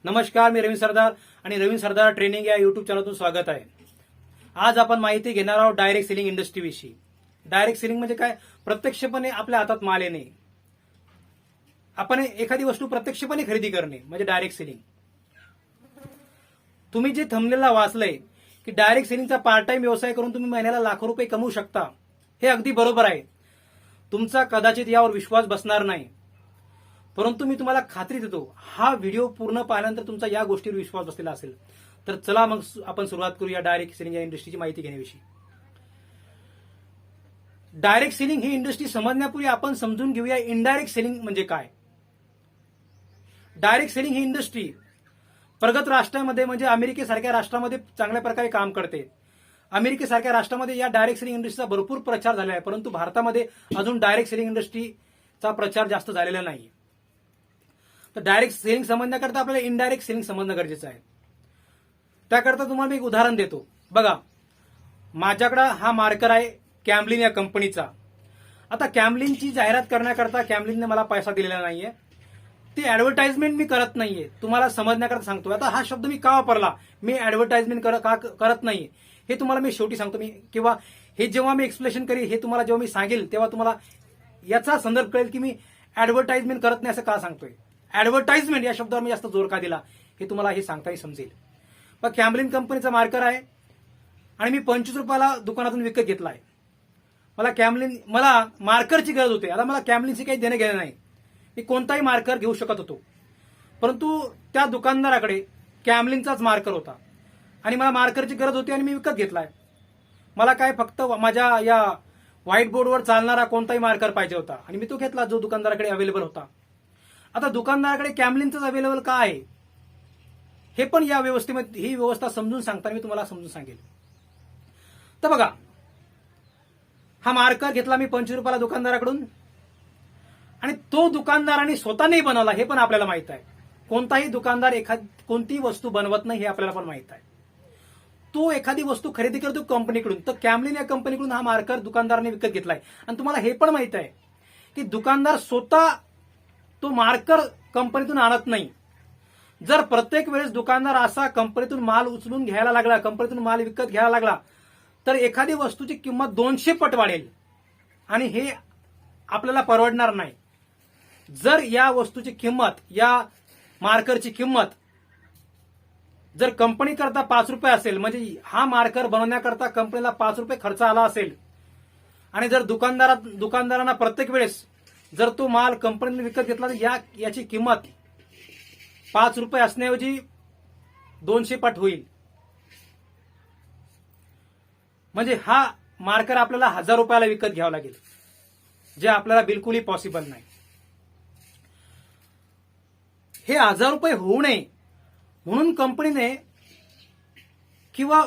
नमस्कार, मी रवींद्र सरदार आणि रवींद्र सरदार ट्रेनिंग या युट्यूब चॅनलतून स्वागत आहे. आज आपण माहिती घेणार आहोत डायरेक्ट सेलिंग इंडस्ट्रीविषयी. डायरेक्ट सेलिंग म्हणजे काय? प्रत्यक्षपणे आपल्या हातात माल येणे, आपण एखादी वस्तू प्रत्यक्षपणे खरेदी करणे म्हणजे डायरेक्ट सेलिंग. तुम्ही जे थंबनेलला वाचलंय की डायरेक्ट सेलिंगचा पार्ट टाइम व्यवसाय करून तुम्ही महिन्याला लाखो रुपये कमवू शकता, हे अगदी बरोबर आहे. तुमचा कदाचित यावर विश्वास बसणार नाही, परंतु मी तुम्हाला खात्री देतो, हा व्हिडिओ पूर्ण पाहिल्यानंतर तुमचा या गोष्टीवर विश्वास बसलेला असेल. तर चला मग आपण सुरुवात करूया डायरेक्ट सेलिंग या इंडस्ट्रीची माहिती घेण्याविषयी. डायरेक्ट सेलिंग ही इंडस्ट्री समजण्यापूर्वी आपण समजून घेऊया इनडायरेक्ट सेलिंग म्हणजे काय. डायरेक्ट सेलिंग ही इंडस्ट्री प्रगत राष्ट्रांमध्ये म्हणजे अमेरिकेसारख्या राष्ट्रामध्ये चांगल्या प्रकारे काम करते. अमेरिकेसारख्या राष्ट्रामध्ये या डायरेक्ट सेलिंग इंडस्ट्रीचा भरपूर प्रचार झाला आहे, परंतु भारतामध्ये अजून डायरेक्ट सेलिंग इंडस्ट्रीचा प्रचार जास्त झालेला नाही. तर डायरेक्ट सेलिंग समजण्याकरता आपल्याला इनडायरेक्ट सेलिंग समजणं गरजेचं आहे. त्याकरता तुम्हाला मी एक उदाहरण देतो. बघा, माझ्याकडे हा मार्कर आहे कॅमलिन या कंपनीचा. आता कॅमलिनची जाहिरात करण्याकरता कॅमलिनने मला पैसा दिलेला नाहीये, ती ऍडव्हर्टाइजमेंट मी करत नाहीये. तुम्हाला समजण्याकरता सांगतो. आता हा शब्द मी का वापरला, मी ऍडव्हर्टाइजमेंट करत नाहीये, हे तुम्हाला मी शेवटी सांगतो. मी किंवा हे जेव्हा मी एक्सप्लेनेशन करेन, हे तुम्हाला जेव्हा मी सांगेल तेव्हा तुम्हाला याचा संदर्भ कळेल की मी ऍडव्हर्टाइजमेंट करत नाही असं का सांगतोय. ऍडव्हर्टाइजमेंट या शब्दावर मी जास्त जोर का दिला हे तुम्हाला हे सांगताही समजेल. पण कॅमलिन कंपनीचा मार्कर आहे आणि मी 25 रुपयाला दुकानातून विकत घेतलाय. मला मार्करची गरज होती. आता मला कॅमलिनची काही देणं घेणं नाही, मी कोणताही मार्कर घेऊ शकत होतो, परंतु त्या दुकानदाराकडे कॅमलिनचाच मार्कर होता आणि मला मार्करची गरज होती आणि मी विकत घेतलाय. मला काय फक्त माझ्या या व्हाईट बोर्डवर चालणारा कोणताही मार्कर पाहिजे होता आणि मी तो घेतला जो दुकानदाराकडे अवेलेबल होता. आता दुकानदाराकडे कॅमलिनचाच अवेलेबल का आहे हे पण या व्यवस्थेमध्ये ही व्यवस्था समजून सांगताना मी तुम्हाला समजून सांगेल. तर बघा, हा मार्कर घेतला मी 25 रुपयाला दुकानदाराकडून आणि तो दुकानदाराने स्वतः नाही बनवला हे पण आपल्याला माहित आहे. कोणताही दुकानदार कोणती वस्तू बनवत नाही हे आपल्याला पण माहित आहे. तो एखादी वस्तू खरेदी करतो कंपनीकडून, तर कॅमलिन या कंपनीकडून हा मार्कर दुकानदाराने विकत घेतलाय. आणि तुम्हाला हे पण माहित आहे की दुकानदार स्वतः तो मार्कर कंपनीतून आणत नाही. जर प्रत्येक वेळेस दुकानदार असा कंपनीतून माल उचलून घ्यायला लागला, कंपनीतून माल विकत घ्यायला लागला, तर एखादी वस्तूची किंमत 200 पट वाढेल आणि हे आपल्याला परवडणार नाही. जर या वस्तूची किंमत, या मार्करची किंमत जर कंपनी करता 5 रुपये असेल, म्हणजे हा मार्कर बनवण्याकरता कंपनीला 5 रुपये खर्च आला असेल आणि जर दुकानदारांना प्रत्येक वेळेस जर तो माल कंपनीने विकत घेतला तर याची किंमत 5 रुपये असण्याऐवजी 200 पट होईल. म्हणजे हा मार्कर आपल्याला 1000 रुपयाला विकत घ्यावा लागेल, जे आपल्याला बिलकुलही पॉसिबल नाही. हे 1000 रुपये होऊ नये म्हणून कंपनीने किंवा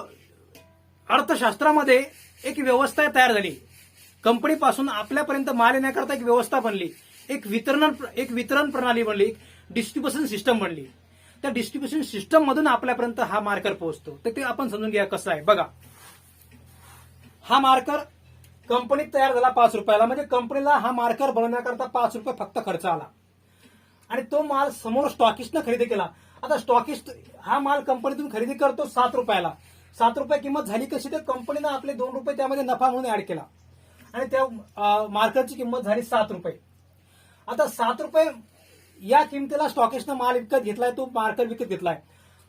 अर्थशास्त्रामध्ये एक व्यवस्था तयार झाली. कंपनीपासून आपल्यापर्यंत माल येण्याकरता एक व्यवस्था बनली, एक वितरण प्रणाली बनली, एक डिस्ट्रीब्युशन सिस्टम बनली. त्या डिस्ट्रीब्युशन सिस्टम मधून आपल्यापर्यंत हा मार्कर पोहोचतो. तर ते आपण समजून घ्या कसं आहे. बघा, हा मार्कर कंपनीत तयार झाला 5 रुपयाला, म्हणजे कंपनीला हा मार्कर बनवण्याकरता 5 रुपये फक्त खर्च आला आणि तो माल समोर स्टॉकिस्टनं खरेदी केला. आता स्टॉकिस्ट हा माल कंपनीतून खरेदी करतो 7 रुपयाला. 7 रुपये किंमत झाली कशी, तर कंपनीनं आपले 2 रुपये त्यामध्ये नफा म्हणून ऍड केला आणि त्या मार्करची किंमत झाली 7 रुपये. आता 7 रुपये या किमतीला स्टॉकिस्टनं माल विकत घेतलाय, तो मार्कर विकत घेतलाय.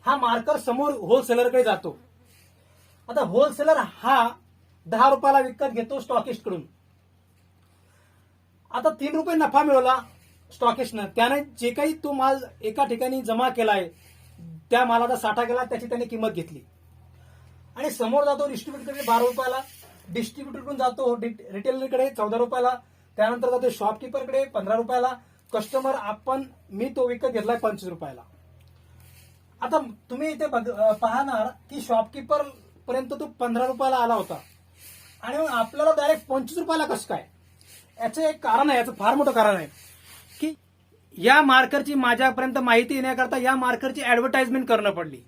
हा मार्कर समोर होलसेलरकडे जातो. आता होलसेलर हा 10 रुपयाला विकत घेतो स्टॉकिस्टकडून. आता 3 रुपये नफा मिळवला स्टॉकिस्टनं. त्याने जे काही तो माल एका ठिकाणी जमा केलाय, त्या मालाचा साठा केला, त्याची त्याने किंमत घेतली आणि समोर जातो डिस्ट्रीब्युटरकडे 12 रुपयाला, डिस्ट्रीब्युटरकडून जातो रिटेलरकडे 14 रुपयाला, त्यानंतर जातो शॉपकीपरकडे 15 रुपयाला, कस्टमर मी तो विकत घेतलाय 25 रुपयाला. आता तुम्ही इथे पाहणार की शॉपकीपर पर्यंत तो 15 रुपयाला आला होता आणि मग आपल्याला डायरेक्ट 25 रुपयाला कसं काय. याचं एक कारण आहे, याचं फार मोठं कारण आहे की या मार्करची माझ्यापर्यंत माहिती येण्याकरता या मार्करची ऍडव्हर्टाइजमेंट करणं पडली,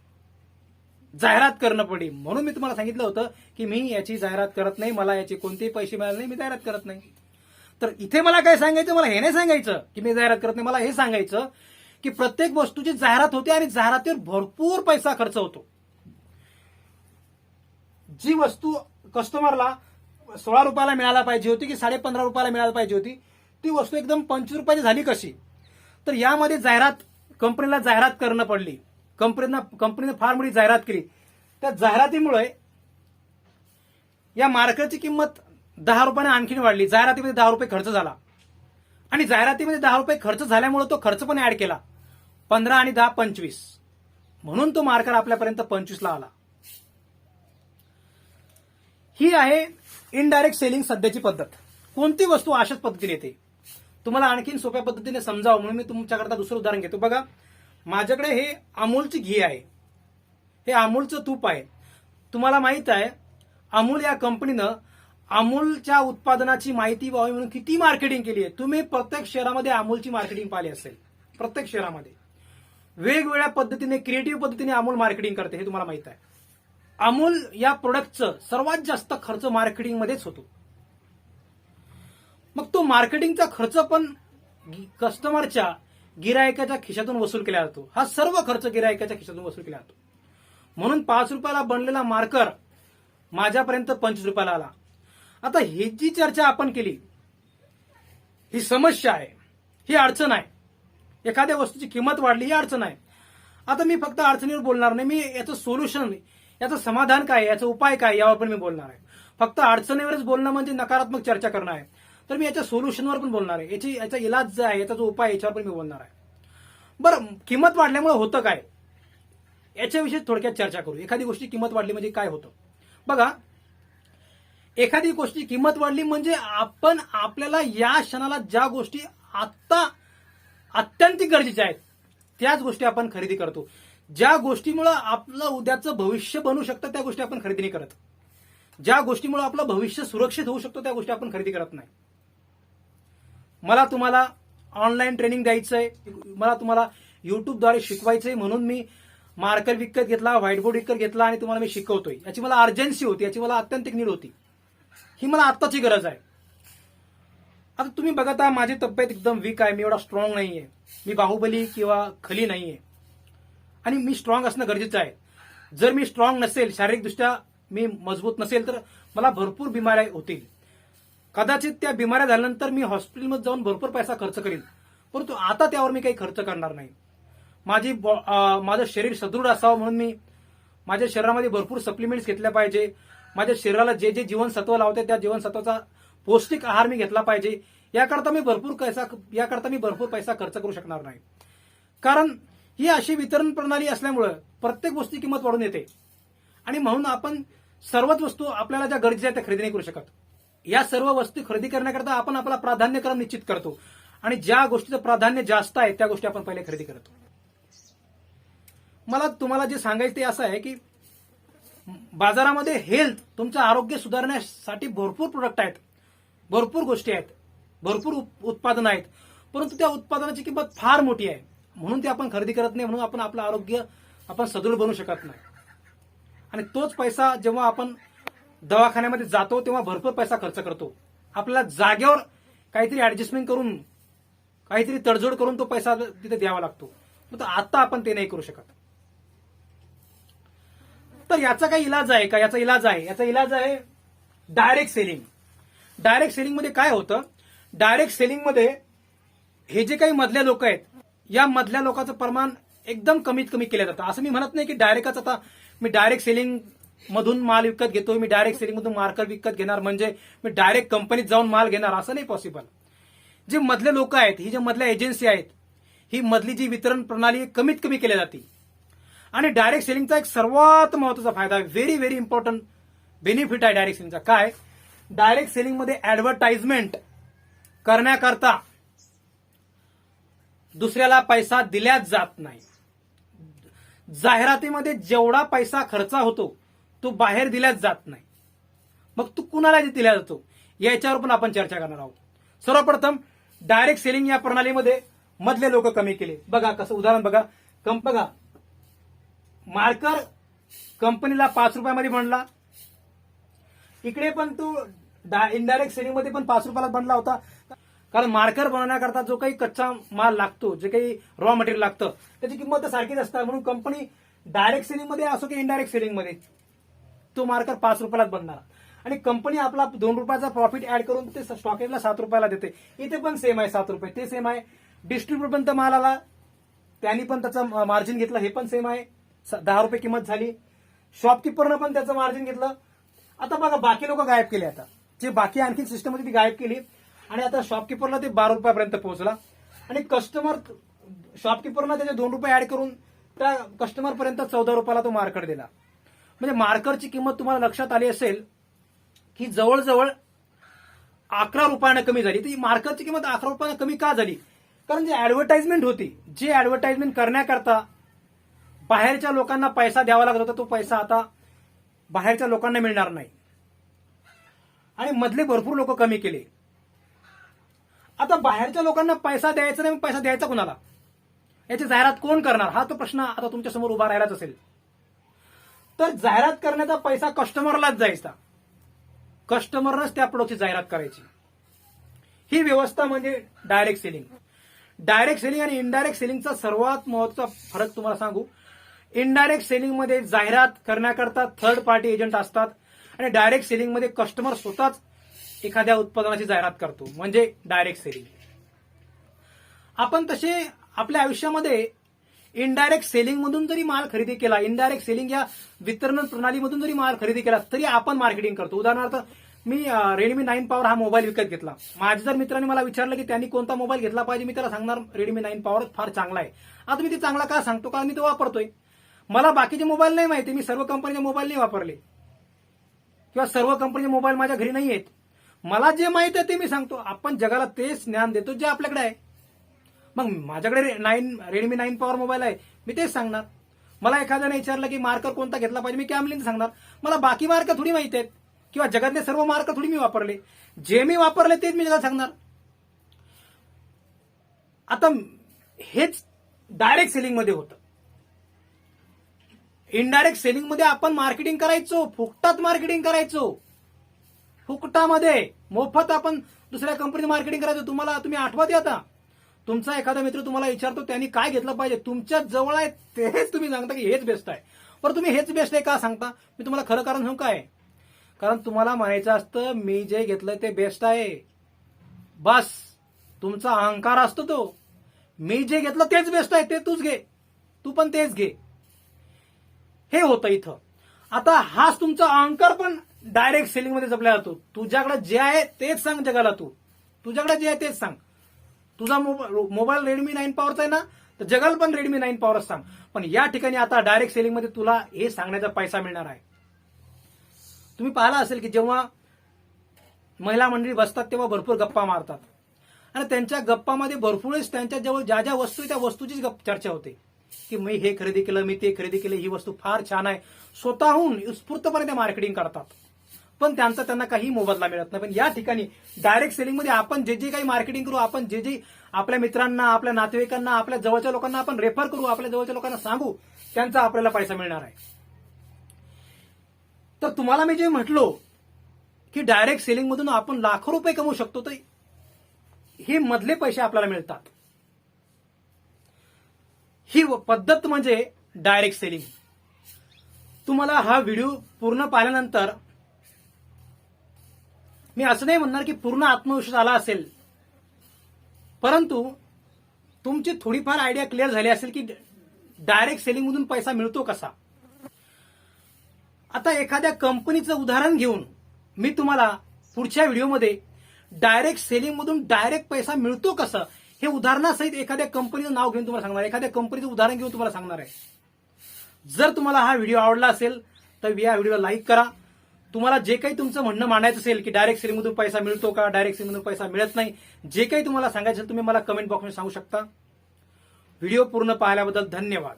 जाहिरात करणं पडली. म्हणून मी तुम्हाला सांगितलं होतं की मी याची जाहिरात करत नाही, मला याचे कोणतेही पैसे मिळाले नाही, मी जाहिरात करत नाही. तर इथे मला काय सांगायचं, मला हे नाही सांगायचं की मी जाहिरात करत नाही. मला हे सांगायचं की प्रत्येक वस्तूची जाहिरात होते आणि जाहिरातीवर भरपूर पैसा खर्च होतो. जी वस्तू कस्टमरला 16 रुपयाला मिळायला पाहिजे होती की 15.5 रुपयाला मिळायला पाहिजे होती, ती वस्तू एकदम 25 रुपयाची झाली कशी? तर यामध्ये कंपनीला जाहिरात करणं पडली. कंपनीने फार मोठी जाहिरात केली. त्या जाहिरातीमुळे या मार्करची किंमत 10 रुपयाने आणखीन वाढली. जाहिरातीमध्ये 10 रुपये खर्च झाला आणि जाहिरातीमध्ये 10 रुपये खर्च झाल्यामुळे तो खर्च पण ऍड केला. 15 आणि 10 25, म्हणून तो मार्कर आपल्यापर्यंत 25 ला आला. ही आहे इनडायरेक्ट सेलिंग सध्याची पद्धत. कोणती वस्तू अशाच पद्धतीने येते. तुम्हाला आणखीन सोप्या पद्धतीने समजावं म्हणून मी तुमच्याकरता दुसरं उदाहरण घेतो. बघा, माझ्याकडे हे अमूलची घी आहे, हे अमूलचं तूप आहे. तुम्हाला माहित आहे अमूल या कंपनीनं अमूलच्या उत्पादनाची माहिती व्हावी म्हणून किती मार्केटिंग केली आहे. तुम्ही प्रत्येक शहरामध्ये अमूलची मार्केटिंग पाहिली असेल. प्रत्येक शहरामध्ये वेगवेगळ्या पद्धतीने, क्रिएटिव्ह पद्धतीने अमूल मार्केटिंग करते, हे तुम्हाला माहित आहे. अमूल या प्रोडक्टचं सर्वात जास्त खर्च मार्केटिंगमध्येच होतो. मग तो मार्केटिंगचा खर्च पण कस्टमरच्या, गिरायकाच्या खिशातून वसूल केला जातो. हा सर्व खर्च गिरायकाच्या खिशातून वसूल केला जातो. म्हणून 5 रुपयाला बनलेला मार्कर माझ्यापर्यंत 25 रुपयाला आला. आता ही जी चर्चा आपण केली, ही समस्या आहे, ही अडचण आहे. एखाद्या वस्तूची किंमत वाढली, ही अडचण आहे. आता मी फक्त अडचणीवर बोलणार नाही, मी याचं सोल्युशन, याचं समाधान काय, याचा उपाय काय, यावर पण मी बोलणार आहे. फक्त अडचणीवरच बोलणं म्हणजे नकारात्मक चर्चा करणं आहे. तर मी याच्या सोल्युशनवर पण बोलणार आहे. याचा इलाज जो आहे, याचा जो उपाय, याच्यावर पण मी बोलणार आहे. बरं, किंमत वाढल्यामुळे होतं काय, याच्याविषयी थोडक्यात चर्चा करू. एखादी गोष्टी किंमत वाढली म्हणजे काय होतं. बघा, एखादी गोष्टी किंमत वाढली म्हणजे आपण आपल्याला या क्षणाला ज्या गोष्टी आत्ता अत्यंतिक गरजेच्या आहेत त्याच गोष्टी आपण खरेदी करतो. ज्या गोष्टीमुळे आपलं उद्याचं भविष्य बनू शकतं त्या गोष्टी आपण खरेदी नाही करत. ज्या गोष्टीमुळे आपलं भविष्य सुरक्षित होऊ शकतो त्या गोष्टी आपण खरेदी करत नाही. मला तुम्हाला ऑनलाईन ट्रेनिंग द्यायचंय, मला तुम्हाला युट्यूबद्वारे शिकवायचंय म्हणून मी मार्कर विकत घेतला, व्हाईट बोर्ड विकत घेतला आणि तुम्हाला मी शिकवतोय. याची मला अर्जन्सी होती, याची मला अत्यंतिक नीड होती. ही मला आत्ताची गरज आहे. आता तुम्ही बघत आहात माझी तब्येत एकदम वीक आहे, मी एवढा स्ट्रॉंग नाहीये, मी बाहुबली किंवा खली नाहीये आणि मी स्ट्रॉंग असणं गरजेचं आहे. जर मी स्ट्रॉंग नसेल, शारीरिकदृष्ट्या मी मजबूत नसेल तर मला भरपूर बिमाऱ्या होतील. कदाचित त्या बिमाऱ्या झाल्यानंतर मी हॉस्पिटलमध्ये जाऊन भरपूर पैसा खर्च करीन, परंतु आता त्यावर मी काही खर्च करणार नाही. माझं शरीर सदृढ असावं म्हणून मी माझ्या शरीरामध्ये भरपूर सप्लिमेंट्स घेतल्या पाहिजे. माझ्या शरीराला जे जे जीवनसत्व लावते त्या जीवनसत्वाचा पौष्टिक आहार मी घेतला पाहिजे. याकरता मी भरपूर पैसा खर्च करू शकणार नाही. कारण ही अशी वितरण प्रणाली असल्यामुळे प्रत्येक वस्तूची किंमत वाढून येते आणि म्हणून आपण सर्वच वस्तू आपल्याला ज्या गरजेच्या आहेत त्या खरेदी नाही करू शकत. या सर्व वस्तू खरेदी करण्याकरता आपण आपला प्राधान्यक्रम निश्चित करतो आणि ज्या गोष्टीचं प्राधान्य जास्त आहे त्या गोष्टी आपण पहिले खरेदी करतो. मला तुम्हाला जे सांगायचं ते असं आहे की बाजारामध्ये हेल्थ, तुमचं आरोग्य सुधारण्यासाठी भरपूर प्रोडक्ट आहेत, भरपूर गोष्टी आहेत, भरपूर उत्पादनं आहेत, परंतु त्या उत्पादनाची किंमत फार मोठी आहे म्हणून ते आपण खरेदी करत नाही. म्हणून आपण आपलं आरोग्य आपण सदृढ बनवू शकत नाही. आणि तोच पैसा जेव्हा आपण दवाखान्यामध्ये जातो तेव्हा भरपूर पैसा खर्च करतो. आपल्याला जागेवर काहीतरी ऍडजस्टमेंट करून, काहीतरी तडजोड करून तो पैसा तिथे द्यावा लागतो. तर आता आपण ते नाही करू शकत. तर याचा काही इलाज आहे का? याचा इलाज आहे डायरेक्ट सेलिंग. डायरेक्ट सेलिंग मध्ये काय होतं, डायरेक्ट सेलिंग मध्ये हे जे काही मधल्या लोक आहेत, या मधल्या लोकांचं प्रमाण एकदम कमीत कमी केलं जातं. असं मी म्हणत नाही की डायरेक्टच आता मी डायरेक्ट सेलिंग मधून माल विकत घेतोय, मी डायरेक्ट सेलिंग मधून मार्कर विकत घेणार म्हणजे मी डायरेक्ट कंपनीत जाऊन माल घेणार, असं नाही पॉसिबल. जे मधले लोक आहेत, ही जे मधल्या एजन्सी आहेत, ही मधली जी वितरण प्रणाली कमीत कमी केली जाते. आणि डायरेक्ट सेलिंगचा एक सर्वात महत्वाचा फायदा, व्हेरी व्हेरी इम्पॉर्टंट बेनिफिट आहे डायरेक्ट सेलिंगचा. काय? डायरेक्ट सेलिंग मध्ये ऍडव्हर्टाइजमेंट करण्याकरता दुसऱ्याला पैसा दिल्याच जात नाही. जाहिरातीमध्ये जेवढा पैसा खर्च होतो तो बाहेर दिल्याच जात नाही. मग तो कुणाला दिला जातो याच्यावर पण आपण चर्चा करणार आहोत. सर्वप्रथम डायरेक्ट सेलिंग या प्रणालीमध्ये मधले लोक कमी केले. बघा कसं उदाहरण बघा. बघा, मार्कर कंपनीला 5 रुपयामध्ये बनला, इकडे पण तो इनडायरेक्ट सेलिंग मध्ये पण 5 रुपयाला बनला होता. कारण मार्कर बनवण्याकरता जो काही कच्चा माल लागतो, जे काही रॉ मटेरियल लागतं, त्याची किंमत तर सारखीच असतात. म्हणून कंपनी डायरेक्ट सेलिंगमध्ये असो की इनडायरेक्ट सेलिंगमध्ये तो मार्कर 5 रुपयालाच बनणार आणि कंपनी आपला 2 रुपयाचा प्रॉफिट ऍड करून ते स्टॉकेजला 7 रुपयाला देते. इथे पण सेम आहे, 7 रुपये ते सेम आहे. डिस्ट्रीब्युटर पर्यंत माल आला, त्यांनी पण त्याचं मार्जिन घेतलं, हे पण सेम आहे, 10 रुपये किंमत झाली. शॉपकीपरनं पण त्याचं मार्जिन घेतलं. आता बघा बाकी लोक गायब केले, आता जे बाकी आणखी सिस्टम होती ती गायब केली आणि आता शॉपकीपरला ते 12 रुपयापर्यंत पोहोचला आणि कस्टमर शॉपकीपरनं त्याचे 2 रुपये ऍड करून त्या कस्टमर पर्यंत 14 रुपयाला तो मार्कर दिला. म्हणजे मार्करची किंमत तुम्हाला लक्षात आली असेल की जवळजवळ 11 रुपयानं कमी झाली. तर ही मार्करची किंमत 11 रुपयानं कमी का झाली? कारण जी ऍडव्हर्टाइजमेंट होती, जे ऍडव्हर्टाइजमेंट करण्याकरता बाहेरच्या लोकांना पैसा द्यावा लागत होता, तो पैसा आता बाहेरच्या लोकांना मिळणार नाही आणि मधले भरपूर लोक कमी केले. आता बाहेरच्या लोकांना पैसा द्यायचा नाही, पैसा द्यायचा कोणाला? याची जाहिरात कोण करणार? हा तो प्रश्न आता तुमच्या समोर उभा राहिलाच असेल. तर जाहिरात करण्याचा पैसा कस्टमरलाच जायचा, कस्टमरनंच त्या प्रोडक्टची जाहिरात करायची. ही व्यवस्था म्हणजे डायरेक्ट सेलिंग. डायरेक्ट सेलिंग आणि इनडायरेक्ट सेलिंगचा सर्वात महत्त्वाचा फरक तुम्हाला सांगू. इनडायरेक्ट सेलिंगमध्ये जाहिरात करण्याकरता थर्ड पार्टी एजंट असतात आणि डायरेक्ट सेलिंगमध्ये कस्टमर स्वतःच एखाद्या उत्पादनाची जाहिरात करतो, म्हणजे डायरेक्ट सेलिंग. आपण तसे आपल्या आयुष्यामध्ये इनडायरेक्ट सेलिंग मधून जरी माल खरेदी केला, इनडायरेक्ट सेलिंग या वितरण प्रणालीमधून जरी माल खरेदी केला तरी आपण मार्केटिंग करतो. उदाहरणार्थ मी रेडमी 9 पॉवर हा मोबाईल विकत घेतला. माझ्या जर मित्रांनी मला विचारलं की त्यांनी कोणता मोबाईल घेतला पाहिजे, मी त्याला सांगणार रेडमी 9 पॉवर फार चांगला आहे. आता मी ते चांगला का सांगतो? कारण मी तो वापरतोय. मला बाकीचे मोबाईल नाही माहिती, मी सर्व कंपनीचे मोबाईल नाही वापरले किंवा सर्व कंपनीचे मोबाईल माझ्या घरी नाही आहेत. मला जे माहित आहे ते मी सांगतो. आपण जगाला तेच ज्ञान देतो जे आपल्याकडे आहे. मग माझ्याकडे रेडमी 9 पॉवर मोबाईल आहे, मी तेच सांगणार. मला एखाद्याने विचारलं की मार्कर कोणता घेतला पाहिजे, मी कॅमलिन सांगणार. मला बाकी मार्कर थोडी माहिती आहेत किंवा जगातले सर्व मार्कर थोडी मी वापरले. जे मी वापरले तेच मी जगात सांगणार. आता हेच डायरेक्ट सेलिंग मध्ये होतं. इनडायरेक्ट सेलिंग मध्ये आपण मार्केटिंग करायचो, फुकटात मार्केटिंग करायचो. फुकटामध्ये मोफत आपण दुसऱ्या कंपनीत मार्केटिंग करायचो. तुम्ही आठवत आता तुमचा एखादा मित्र तुम्हाला विचारतो त्यांनी काय घेतलं पाहिजे, तुमच्या जवळ आहे तेच तुम्ही सांगता की हेच बेस्ट आहे. पण तुम्ही हेच बेस्ट आहे का सांगता? मी तुम्हाला खरं कारण सांगू काय? कारण तुम्हाला म्हणायचं असतं मी जे घेतलंय ते बेस्ट आहे. बस तुमचा अहंकार असतो तो. मी जे घेतलं तेच बेस्ट आहे, ते तूच घे, तू पण तेच घे, हे होतं इथं. आता हाच तुमचा अहंकार पण डायरेक्ट सेलिंग मध्ये जपला जातो. तुझ्याकडे जे आहे तेच सांग जगाला. तुझ्याकडे जे आहे तेच सांग. तुझा मोबाईल रेडमी 9 पॉवरचा आहे ना, तर जगाला पण रेडमी 9 पॉवरच सांग. पण या ठिकाणी आता डायरेक्ट सेलिंग मध्ये तुला हे सांगण्याचा पैसा मिळणार आहे. तुम्ही पाहिलं असेल की जेव्हा महिला मंडळी बसतात तेव्हा भरपूर गप्पा मारतात आणि त्यांच्या गप्पामध्ये भरपूरच त्यांच्या जवळ ज्या ज्या वस्तू त्या वस्तूचीच चर्चा होते की मी हे खरेदी केलं, मी ते खरेदी केलं, ही वस्तू फार छान आहे. स्वतःहून उत्स्फूर्तपणे ते मार्केटिंग करतात, पण त्यांना काही मोबदला मिळत नाही. पण या ठिकाणी डायरेक्ट सेलिंग मध्ये आपण जे जे काही मार्केटिंग करू, आपण जे जे आपल्या मित्रांना, आपल्या नातेवाईकांना, आपल्या जवळच्या लोकांना आपण रेफर करू, आपल्या जवळच्या लोकांना सांगू, त्यांचा आपल्याला पैसा मिळणार आहे. तर तुम्हाला मी जे म्हटलो की डायरेक्ट सेलिंग मधून आपण लाखो रुपये कमवू शकतो, तर हे मधले पैसे आपल्याला मिळतात. ही पद्धत म्हणजे डायरेक्ट सेलिंग. तुम्हाला हा व्हिडिओ पूर्ण पाहिल्यानंतर मी असं नाही म्हणणार की पूर्ण आत्मविश्वास आला असेल, परंतु तुमची थोडीफार आयडिया क्लिअर झाली असेल की डायरेक्ट सेलिंग मधून पैसा मिळतो कसा. आता एखाद्या कंपनीचं उदाहरण घेऊन मी तुम्हाला पुढच्या व्हिडिओमध्ये डायरेक्ट सेलिंग मधून डायरेक्ट पैसा मिळतो कसं हे उदाहरणासहित एखाद्या कंपनीचं नाव घेऊन तुम्हाला सांगणार, एखाद्या कंपनीचं उदाहरण घेऊन तुम्हाला सांगणार आहे. जर तुम्हाला हा व्हिडिओ आवडला असेल तर या व्हिडिओला लाईक करा. तुम्हाला जे काही तुमचं म्हणणं मांडायचं असेल की डायरेक्ट सेलिंग मधून पैसा मिळतो का, डायरेक्ट सेलिंग मधून पैसा मिळत नाही, जे काही तुम्हाला सांगायचं असेल तुम्ही मला कमेंट बॉक्समध्ये सांगू शकता. व्हिडिओ पूर्ण पाहिल्याबद्दल धन्यवाद.